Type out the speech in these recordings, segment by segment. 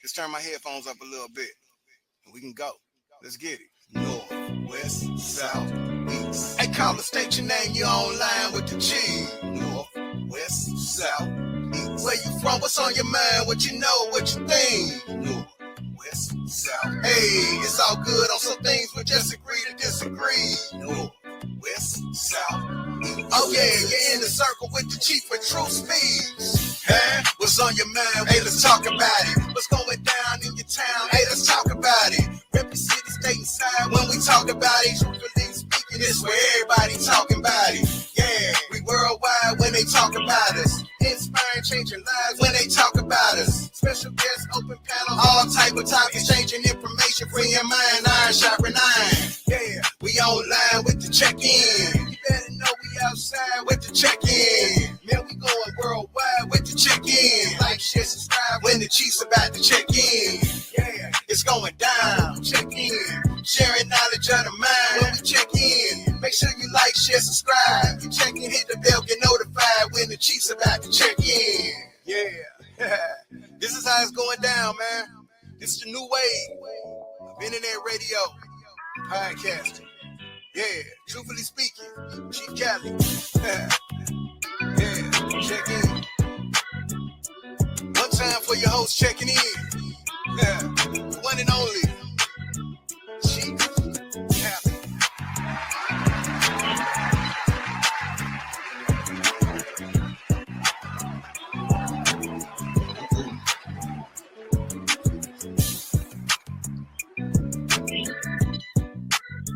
Let's turn my headphones up a little bit and we can go. Let's get it. North, west, south, east. Hey, call the state your name, you online with the G. North, west, south, east. Where you from? What's on your mind? What you know? What you think? North, west, south. Hey, it's all good on some things, we just agree to disagree. North, west, south, east. Oh yeah, you're in the circle with the chief with true speeds. Hey, what's on your mind? Hey, let's talk about it. What's going down in your town? Hey, let's talk about it. Rep your city, state, and side. When we talk about it, truthfully speaking, it's where everybody talking about it. Yeah, we worldwide when they talk about us. Inspiring, changing lives when they talk about us. Special guests, open panel, all type of topics, changing information, free your mind, iron sharpen iron. Yeah, we online with the check-in. You better know we outside with the check-in. Man, we going worldwide with the check-in. Like, share, subscribe when the Chiefs about to check in. Yeah, it's going down. Check in. Sharing knowledge of the mind when we check in. Make sure you like, share, subscribe. You check in, hit the bell, get notified when the Chiefs about to check in. Yeah. This is how it's going down, man. This is the new wave of internet radio, podcasting. Yeah, truthfully speaking, Chief Cali. Yeah, check in. One time for your host checking in. Yeah, the one and only Chief Cali.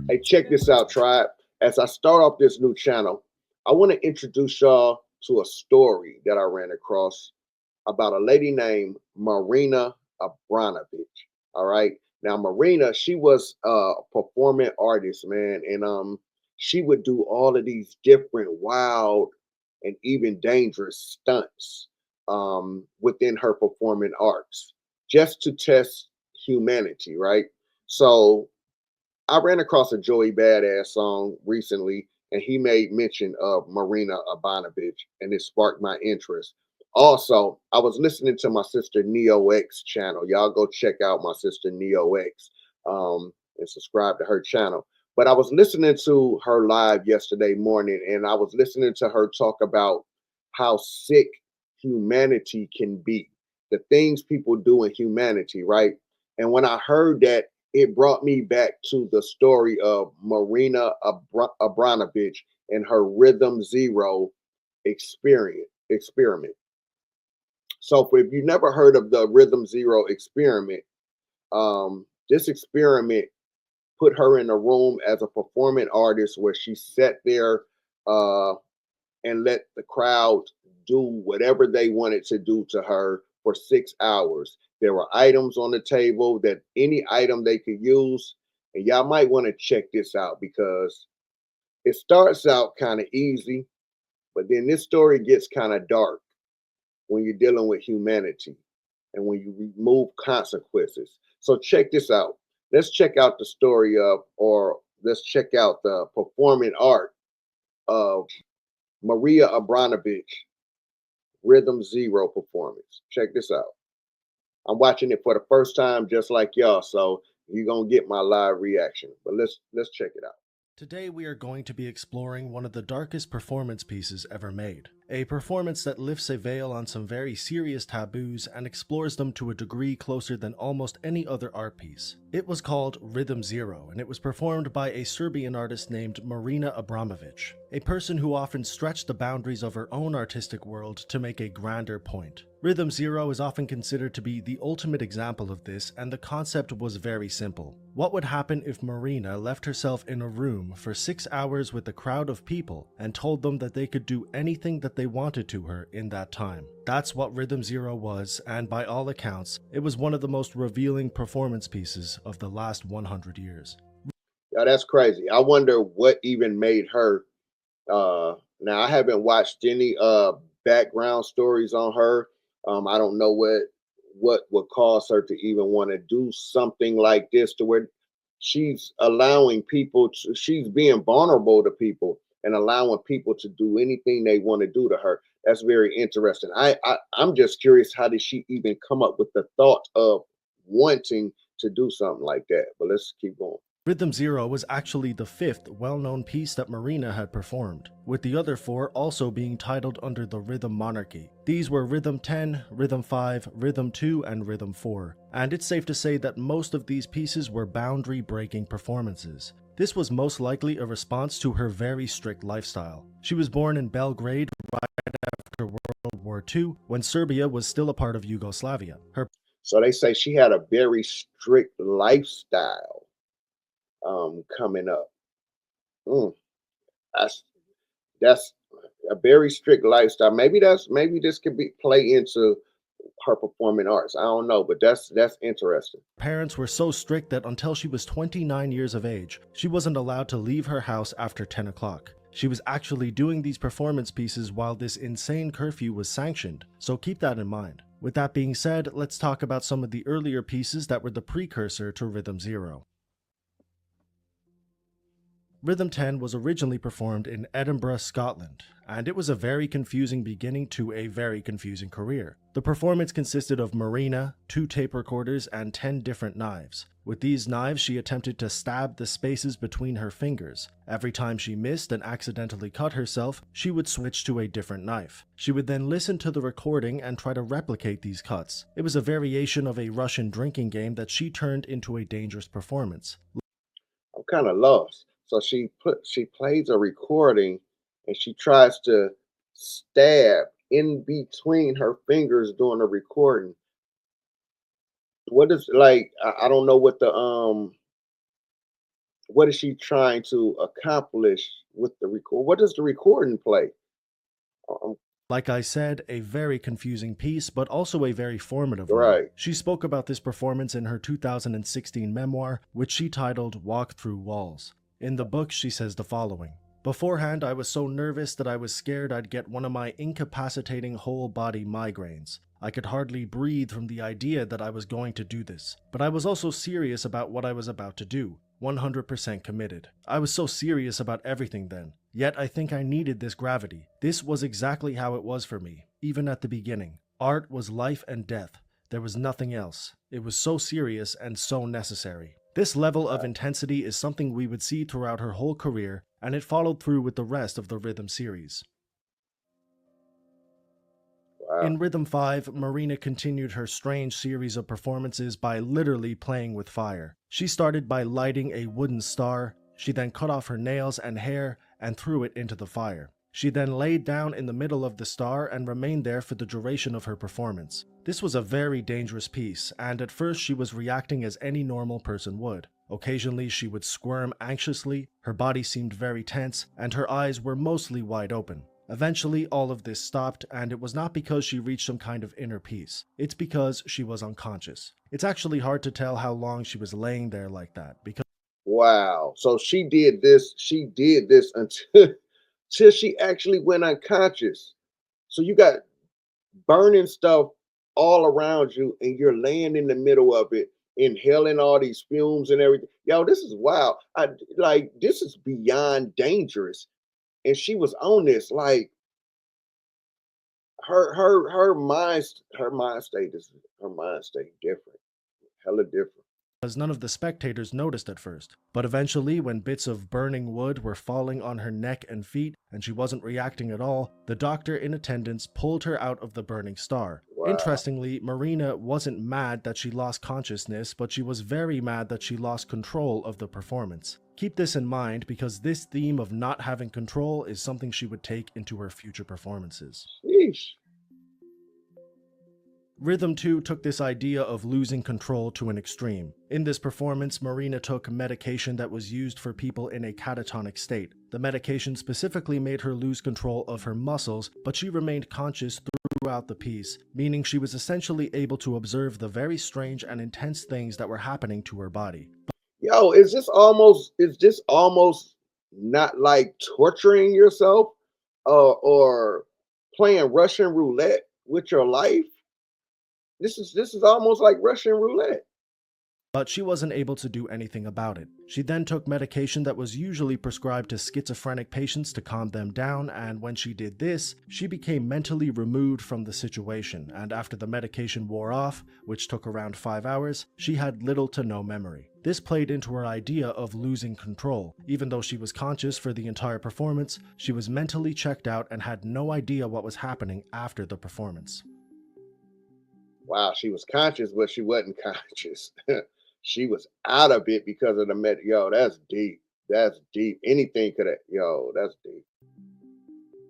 Hey, check this out, tribe. As I start off this new channel, I want to introduce y'all to a story that I ran across about a lady named Marina Abronavic. All right. Now, Marina, she was a performing artist, man, and she would do all of these different wild and even dangerous stunts within her performing arts just to test humanity, right? So I ran across a Joey Badass song recently, and he made mention of Marina Abronavic, and it sparked my interest. Also, I was listening to my sister Neo X channel. Y'all go check out my sister Neo X and subscribe to her channel. But I was listening to her live yesterday morning, and I was listening to her talk about how sick humanity can be, the things people do in humanity, right? And when I heard that, it brought me back to the story of Marina Abronavic and her Rhythm Zero experiment. So if you've never heard of the Rhythm Zero experiment, this experiment put her in a room as a performing artist where she sat there and let the crowd do whatever they wanted to do to her for 6 hours. There were items on the table that any item they could use. And y'all might want to check this out because it starts out kind of easy, but then this story gets kind of dark when you're dealing with humanity and when you remove consequences. So check this out. Let's check out the story of, or let's check out the performing art of Marina Abronavic Rhythm Zero performance. Check this out. I'm watching it for the first time, just like y'all, so you're gonna get my live reaction. But let's check it out. Today we are going to be exploring one of the darkest performance pieces ever made. A performance that lifts a veil on some very serious taboos and explores them to a degree closer than almost any other art piece. It was called Rhythm Zero, and it was performed by a Serbian artist named Marina Abronavic, a person who often stretched the boundaries of her own artistic world to make a grander point. Rhythm Zero is often considered to be the ultimate example of this, and the concept was very simple. What would happen if Marina left herself in a room for 6 hours with a crowd of people and told them that they could do anything that they wanted to her in that time? That's what Rhythm Zero was, and by all accounts, it was one of the most revealing performance pieces of the last 100 years. Yeah, that's crazy. I wonder what even made her. Now I haven't watched any background stories on her. I don't know what would cause her to even want to do something like this, to where she's allowing people to, she's being vulnerable to people and allowing people to do anything they want to do to her. That's very interesting. I'm just curious, how did she even come up with the thought of wanting to do something like that. But let's keep going. Rhythm Zero was actually the fifth well-known piece that Marina had performed, with the other four also being titled under the Rhythm Monarchy. These were Rhythm 10, Rhythm 5, Rhythm 2, and Rhythm 4, and it's safe to say that most of these pieces were boundary-breaking performances. This was most likely a response to her very strict lifestyle. She was born in Belgrade right after World War II, when Serbia was still a part of Yugoslavia. So they say she had a very strict lifestyle coming up. Mm, that's that's a very strict lifestyle. Maybe this could be play into her performing arts. I don't know, but that's interesting. Parents were so strict that until she was 29 years of age, she wasn't allowed to leave her house after 10 o'clock. She was actually doing these performance pieces while this insane curfew was sanctioned, so keep that in mind. With that being said, let's talk about some of the earlier pieces that were the precursor to Rhythm Zero. Rhythm 10 was originally performed in Edinburgh, Scotland, and it was a very confusing beginning to a very confusing career. The performance consisted of Marina, 2 tape recorders, and 10 different knives. With these knives, she attempted to stab the spaces between her fingers. Every time she missed and accidentally cut herself, she would switch to a different knife. She would then listen to the recording and try to replicate these cuts. It was a variation of a Russian drinking game that she turned into a dangerous performance. I'm kind of lost. So she plays a recording and she tries to stab in between her fingers during the recording. What is like I don't know what is she trying to accomplish with the record? What does the recording play? Um, Like I said, a very confusing piece, but also a very formative one. right. She spoke about this performance in her 2016 memoir, which she titled Walk Through Walls. In the book, she says the following: "Beforehand, I was so nervous that I was scared I'd get one of my incapacitating whole-body migraines. I could hardly breathe from the idea that I was going to do this. But I was also serious about what I was about to do. 100% committed. I was so serious about everything then. Yet I think I needed this gravity. This was exactly how it was for me, even at the beginning. Art was life and death. There was nothing else. It was so serious and so necessary." This level of intensity is something we would see throughout her whole career, and it followed through with the rest of the Rhythm series. Wow. In Rhythm 5, Marina continued her strange series of performances by literally playing with fire. She started by lighting a wooden star. She then cut off her nails and hair and threw it into the fire. She then laid down in the middle of the star and remained there for the duration of her performance. This was a very dangerous piece, and at first she was reacting as any normal person would. Occasionally she would squirm anxiously, her body seemed very tense, and her eyes were mostly wide open. Eventually all of this stopped, and it was not because she reached some kind of inner peace. It's because she was unconscious. It's actually hard to tell how long she was laying there like that, because Wow. So she did this. She did this until till she actually went unconscious. So you got burning stuff all around you, and you're laying in the middle of it, inhaling all these fumes and everything. Yo, this is wild. I like this is beyond dangerous. And she was on this like her mind state different, hella different. none of the spectators noticed at first. But eventually, when bits of burning wood were falling on her neck and feet, and she wasn't reacting at all, the doctor in attendance pulled her out of the burning star. Wow. Interestingly, Marina wasn't mad that she lost consciousness, but she was very mad that she lost control of the performance. Keep this in mind because this theme of not having control is something she would take into her future performances. Sheesh. Rhythm 2 took this idea of losing control to an extreme. In this performance, Marina took medication that was used for people in a catatonic state. The medication specifically made her lose control of her muscles, but she remained conscious throughout the piece, meaning she was essentially able to observe the very strange and intense things that were happening to her body. Yo, is this almost not like torturing yourself or playing Russian roulette with your life? This is almost like Russian roulette. but she wasn't able to do anything about it. She then took medication that was usually prescribed to schizophrenic patients to calm them down, and when she did this, she became mentally removed from the situation, and after the medication wore off, which took around 5 hours, she had little to no memory. This played into her idea of losing control. Even though she was conscious for the entire performance, she was mentally checked out and had no idea what was happening after the performance. Wow, she was conscious, but she wasn't conscious. She was out of it because of the Yo, that's deep. That's deep. Anything could have. Yo, that's deep.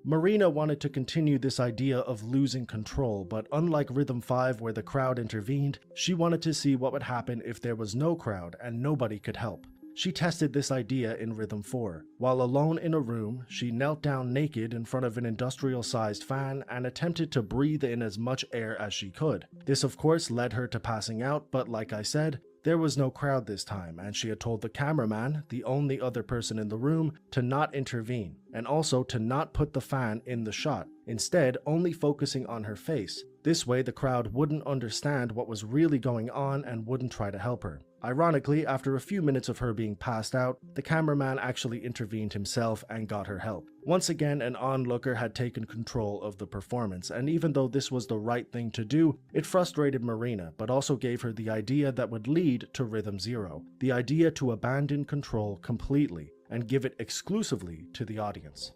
Marina wanted to continue this idea of losing control, but unlike Rhythm 5 where the crowd intervened, she wanted to see what would happen if there was no crowd and nobody could help. She tested this idea in Rhythm 4. While alone in a room, she knelt down naked in front of an industrial-sized fan and attempted to breathe in as much air as she could. This of course led her to passing out, but like I said, there was no crowd this time, and she had told the cameraman, the only other person in the room, to not intervene, and also to not put the fan in the shot, instead only focusing on her face. This way the crowd wouldn't understand what was really going on and wouldn't try to help her. Ironically, after a few minutes of her being passed out, the cameraman actually intervened himself and got her help. Once again, an onlooker had taken control of the performance, and even though this was the right thing to do, it frustrated Marina, but also gave her the idea that would lead to Rhythm 0, the idea to abandon control completely and give it exclusively to the audience.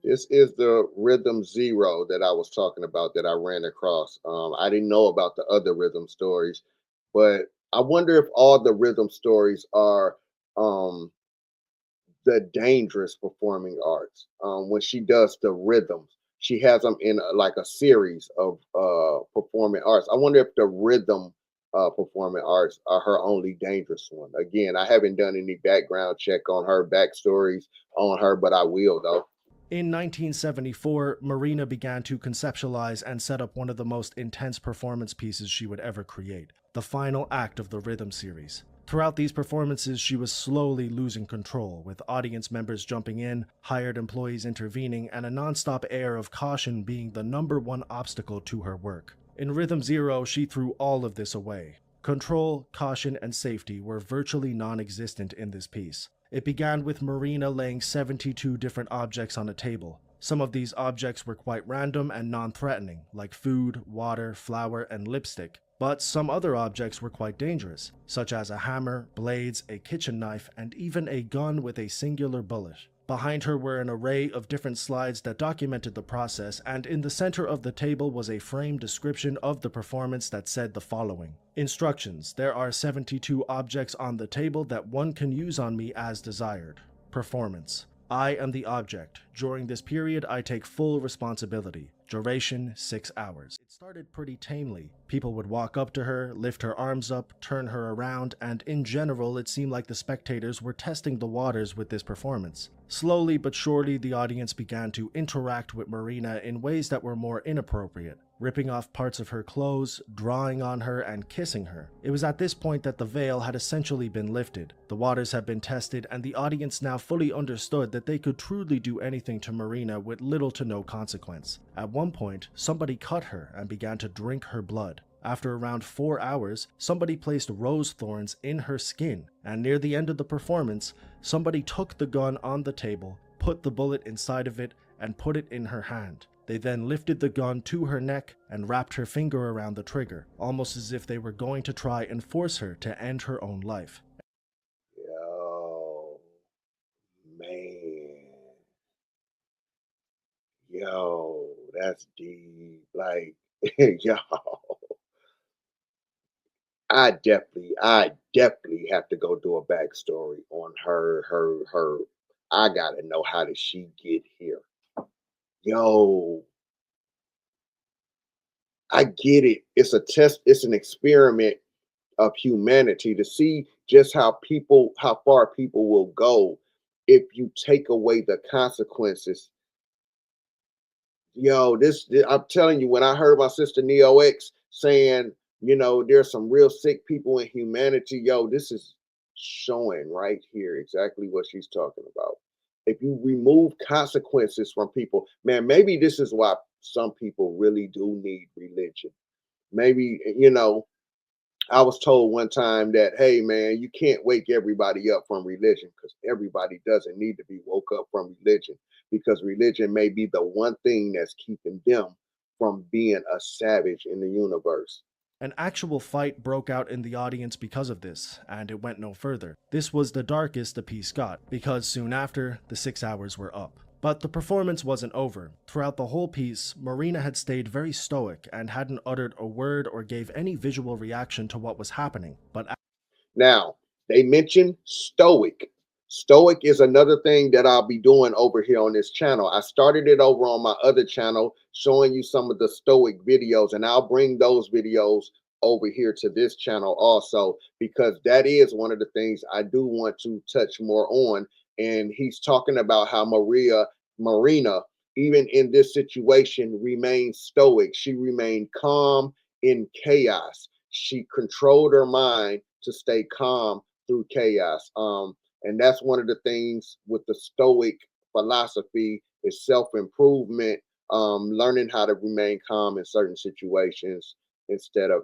This is the Rhythm 0 that I was talking about that I ran across. I didn't know about the other rhythm stories, but I wonder if all the rhythm stories are um, the dangerous performing arts. When she does the rhythms, she has them in like a series of performing arts. I wonder if the rhythm performing arts are her only dangerous one. Again, I haven't done any background check on her backstories on her, but I will though. In 1974, Marina began to conceptualize and set up one of the most intense performance pieces she would ever create, the final act of the Rhythm series. Throughout these performances, she was slowly losing control, with audience members jumping in, hired employees intervening, and a non-stop air of caution being the number one obstacle to her work. In Rhythm 0, she threw all of this away. Control, caution, and safety were virtually non-existent in this piece. It began with Marina laying 72 different objects on a table. Some of these objects were quite random and non-threatening, like food, water, flour, and lipstick. But some other objects were quite dangerous, such as a hammer, blades, a kitchen knife, and even a gun with a singular bullet. Behind her were an array of different slides that documented the process, and in the center of the table was a framed description of the performance that said the following. Instructions: there are 72 objects on the table that one can use on me as desired. Performance: I am the object. During this period, I take full responsibility. Duration: 6 hours. It started pretty tamely. People would walk up to her, lift her arms up, turn her around, and in general, it seemed like the spectators were testing the waters with this performance. Slowly but surely, the audience began to interact with Marina in ways that were more inappropriate, ripping off parts of her clothes, drawing on her, and kissing her. It was at this point that the veil had essentially been lifted. The waters had been tested, and the audience now fully understood that they could truly do anything to Marina with little to no consequence. At one point, somebody cut her and began to drink her blood. After around 4 hours, somebody placed rose thorns in her skin, and near the end of the performance, somebody took the gun on the table, put the bullet inside of it, and put it in her hand. They then lifted the gun to her neck and wrapped her finger around the trigger, almost as if they were going to try and force her to end her own life. Yo, man. Yo, that's deep. Like, yo, I definitely have to go do a backstory on her. I gotta know how did she get here? Yo, I get it. It's a test. It's an experiment of humanity to see just how far people will go if you take away the consequences. Yo, I'm telling you, when I heard my sister Neo X saying, there's some real sick people in humanity, yo, this is showing right here exactly what she's talking about. If you remove consequences from people, man, maybe this is why some people really do need religion. Maybe, I was told one time that, hey man, you can't wake everybody up from religion because everybody doesn't need to be woke up from religion because religion may be the one thing that's keeping them from being a savage in the universe. An actual fight broke out in the audience because of this, and it went no further. This was the darkest the piece got, because soon after, the 6 hours were up. But the performance wasn't over. Throughout the whole piece, Marina had stayed very stoic and hadn't uttered a word or gave any visual reaction to what was happening. But Now, they mentioned stoic. Stoic is another thing that I'll be doing over here on this channel. I started it over on my other channel, showing you some of the stoic videos, and I'll bring those videos over here to this channel also, because that is one of the things I do want to touch more on. And he's talking about how Marina, even in this situation, remained stoic. She remained calm in chaos. She controlled her mind to stay calm through chaos. And that's one of the things with the Stoic philosophy is self-improvement, learning how to remain calm in certain situations instead of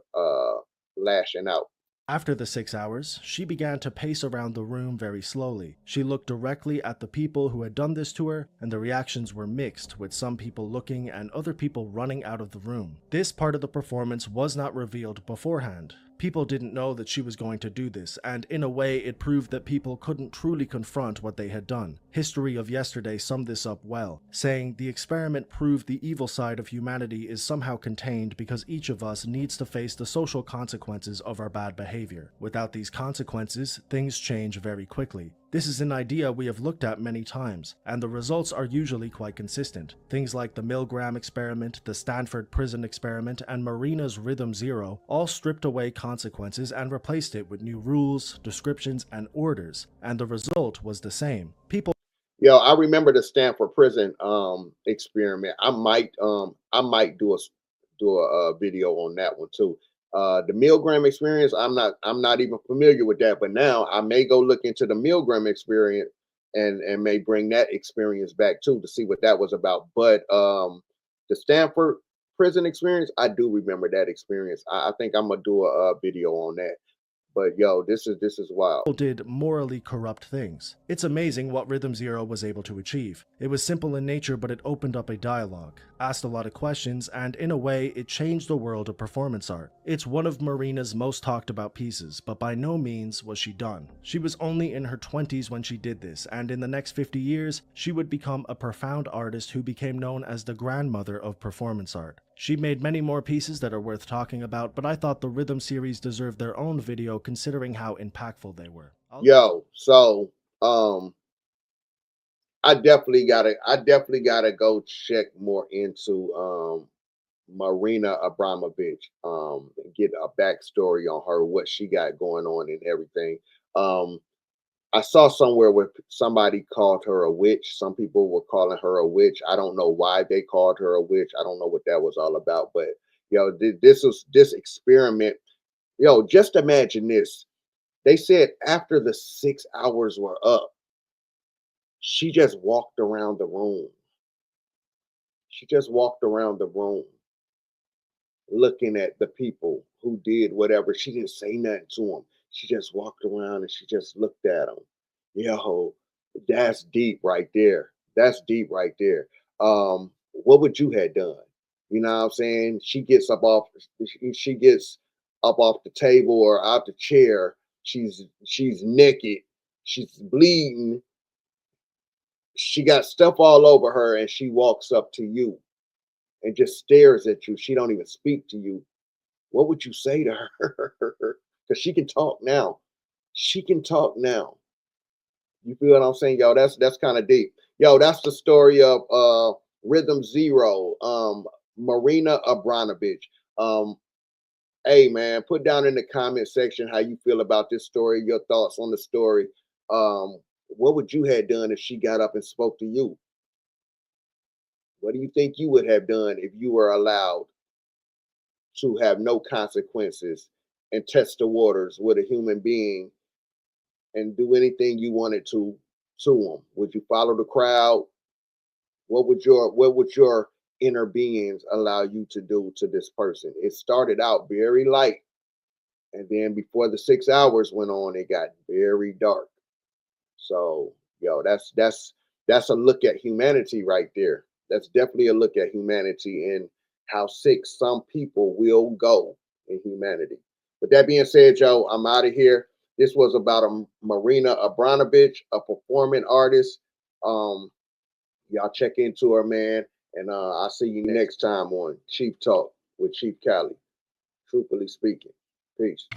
lashing out. after the 6 hours, she began to pace around the room very slowly. She looked directly at the people who had done this to her, and the reactions were mixed, with some people looking and other people running out of the room. This part of the performance was not revealed beforehand. People didn't know that she was going to do this, and in a way it proved that people couldn't truly confront what they had done. History of Yesterday summed this up well, saying the experiment proved the evil side of humanity is somehow contained because each of us needs to face the social consequences of our bad behavior. Without these consequences, things change very quickly. This is an idea we have looked at many times, and the results are usually quite consistent. Things like the Milgram experiment, the Stanford prison experiment, and Marina's Rhythm Zero all stripped away consequences and replaced it with new rules, descriptions, and orders, and the result was the same. People Yo, I remember the Stanford prison experiment. I might do a video on that one too. The Milgram experience, I'm not even familiar with that, but now I may go look into the Milgram experience and may bring that experience back too to see what that was about. But the Stanford prison experience, I do remember that experience. I think I'm gonna do a video on that. But yo, this is wild. did morally corrupt things. It's amazing what Rhythm Zero was able to achieve. It was simple in nature, but it opened up a dialogue, asked a lot of questions, and in a way, it changed the world of performance art. It's one of Marina's most talked about pieces, but by no means was she done. She was only in her 20s when she did this, and in the next 50 years, she would become a profound artist who became known as the grandmother of performance art. She made many more pieces that are worth talking about, but I thought the Rhythm series deserved their own video considering how impactful they were. Yo, so I definitely gotta go check more into Marina Abramovic, get a backstory on her, what she got going on and everything. Um, I saw somewhere where somebody called her a witch. Some people were calling her a witch. I don't know why they called her a witch. I don't know what that was all about. But this experiment. Yo, just imagine this. They said after the 6 hours were up, she just walked around the room. She just walked around the room looking at the people who did whatever. She didn't say nothing to them. She just walked around and she just looked at them. Yo, that's deep right there. That's deep right there. What would you have done? You know what I'm saying? She gets up off the table or out the chair. She's naked. She's bleeding. She got stuff all over her and she walks up to you and just stares at you. She don't even speak to you. What would you say to her? Because she can talk now. She can talk now. You feel what I'm saying, yo? That's kind of deep. Yo, that's the story of Rhythm Zero, Marina Abronavic. Um, hey man, put down in the comment section how you feel about this story, your thoughts on the story. What would you have done if she got up and spoke to you? What do you think you would have done if you were allowed to have no consequences and test the waters with a human being and do anything you wanted to them? Would you follow the crowd? What would your inner beings allow you to do to this person? It started out very light, And then before the 6 hours went on, it got very dark. So, yo, that's a look at humanity right there. That's definitely a look at humanity and how sick some people will go in humanity. With that being said, yo, I'm out of here. This was about a Marina Abronavic, a performing artist. Y'all check into her, man. And I'll see you next time on Chief Talk with Chief Cali. Truthfully speaking. Peace.